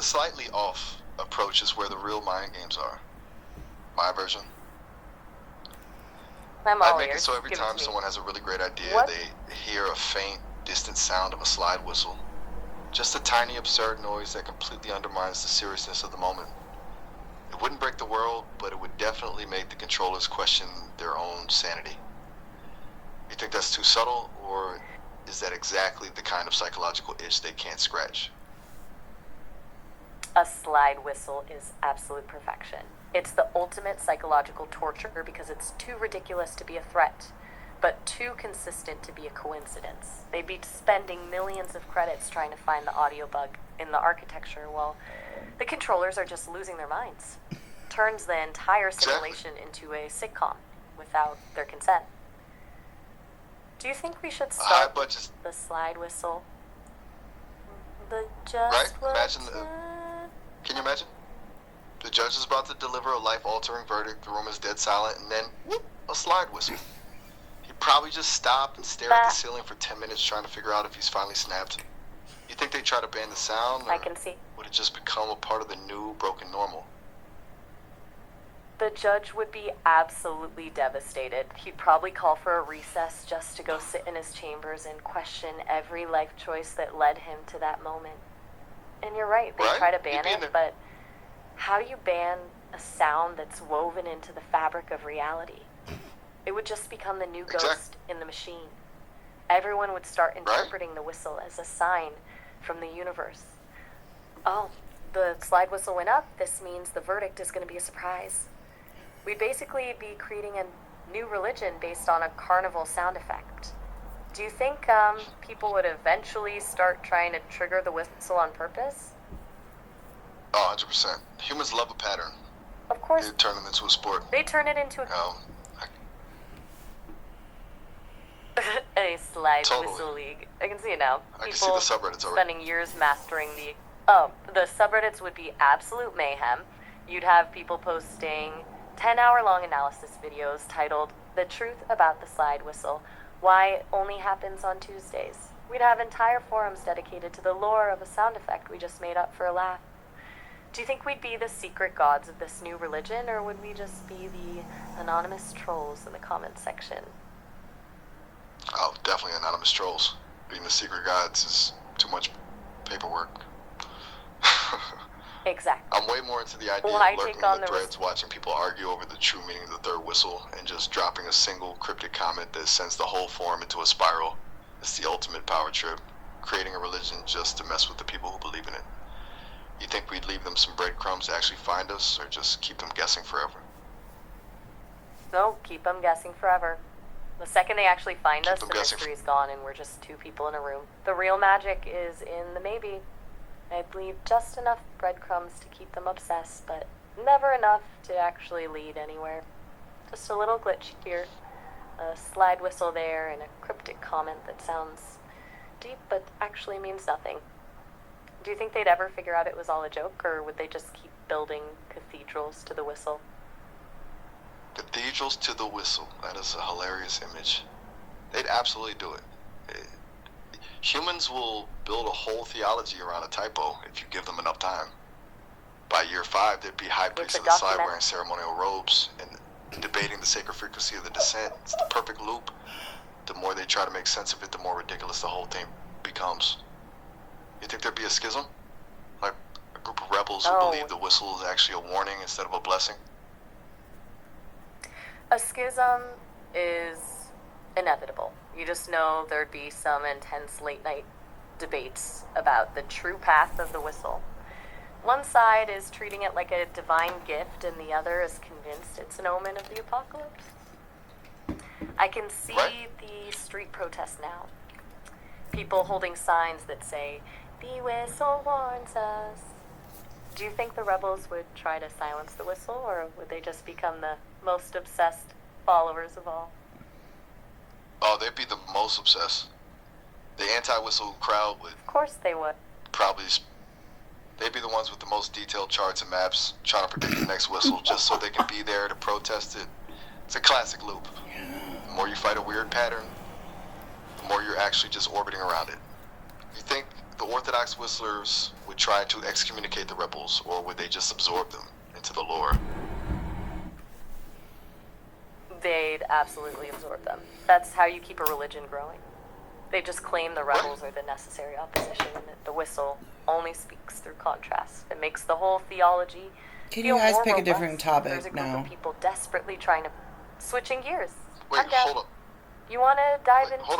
slightly off approach is where the real mind games are. My version. I make it so every time someone has a really great idea, they hear a faint, distant sound of a slide whistle. Just a tiny, absurd noise that completely undermines the seriousness of the moment. It wouldn't break the world, but it would definitely make the controllers question their own sanity. You think that's too subtle, or is that exactly the kind of psychological itch they can't scratch? A slide whistle is absolute perfection. It's the ultimate psychological torture because it's too ridiculous to be a threat, but too consistent to be a coincidence. They'd be spending millions of credits trying to find the audio bug in the architecture while the controllers are just losing their minds. Turns the entire simulation into a sitcom without their consent. Do you think we should start with the slide whistle? The just right? Imagine can you imagine? The judge is about to deliver a life-altering verdict, the room is dead silent, and then, whoop, a slide whistle. He'd probably just stop and stare at the ceiling for 10 minutes trying to figure out if he's finally snapped. You think they'd try to ban the sound, or I can see. would it just become a part of the new, broken normal? The judge would be absolutely devastated. He'd probably call for a recess just to go sit in his chambers and question every life choice that led him to that moment. And you're right, they try to ban it, but how do you ban a sound that's woven into the fabric of reality? It would just become the new ghost in the machine. Everyone would start interpreting the whistle as a sign from the universe. Oh, the slide whistle went up. This means the verdict is going to be a surprise. We'd basically be creating a new religion based on a carnival sound effect. Do you think people would eventually start trying to trigger the whistle on purpose? Oh, 100%. Humans love a pattern. Of course. They turn them into a sport. They turn it into a a slide whistle league. I can see it now. I can see the subreddits already. Spending years mastering the subreddits would be absolute mayhem. You'd have people posting 10-hour-long analysis videos titled "The Truth About the Slide Whistle: Why It Only Happens on Tuesdays." We'd have entire forums dedicated to the lore of a sound effect we just made up for a laugh. Do you think we'd be the secret gods of this new religion, or would we just be the anonymous trolls in the comments section? Oh, definitely anonymous trolls. Being the secret gods is too much paperwork. Exactly. I'm way more into the idea of lurking in the threads, watching people argue over the true meaning of the third whistle, and just dropping a single cryptic comment that sends the whole forum into a spiral. It's the ultimate power trip, creating a religion just to mess with the people who believe in it. You think we'd leave them some breadcrumbs to actually find us, or just keep them guessing forever? No, keep them guessing forever. The second they actually find us, the mystery's gone and we're just two people in a room. The real magic is in the maybe. I'd leave just enough breadcrumbs to keep them obsessed, but never enough to actually lead anywhere. Just a little glitch here, a slide whistle there, and a cryptic comment that sounds deep but actually means nothing. Do you think they'd ever figure out it was all a joke, or would they just keep building cathedrals to the whistle? Cathedrals to the whistle. That is a hilarious image. They'd absolutely do it. Humans will build a whole theology around a typo if you give them enough time. By year 5, there'd be high priests on the side wearing ceremonial robes and debating the sacred frequency of the descent. It's the perfect loop. The more they try to make sense of it, the more ridiculous the whole thing becomes. You think there'd be a schism? Like a group of rebels who believe the whistle is actually a warning instead of a blessing? A schism is inevitable. You just know there'd be some intense late-night debates about the true path of the whistle. One side is treating it like a divine gift, and the other is convinced it's an omen of the apocalypse. I can see the street protest now. People holding signs that say, "The whistle warns us." Do you think the rebels would try to silence the whistle, or would they just become the most obsessed followers of all? Oh, they'd be the most obsessed. The anti-whistle crowd would... Of course they would. Probably... They'd be the ones with the most detailed charts and maps, trying to predict the next whistle, just so they can be there to protest it. It's a classic loop. The more you fight a weird pattern, the more you're actually just orbiting around it. You think the Orthodox whistlers would try to excommunicate the rebels, or would they just absorb them into the lore? They'd absolutely absorb them. That's how you keep a religion growing. They just claim the rebels are the necessary opposition, and that the whistle only speaks through contrast. It makes the whole theology Can feel you guys more pick a robust. different topic There's a group now? of people desperately trying to... Switching gears. Wait, I'm down. hold up. You want to dive Wait, into hold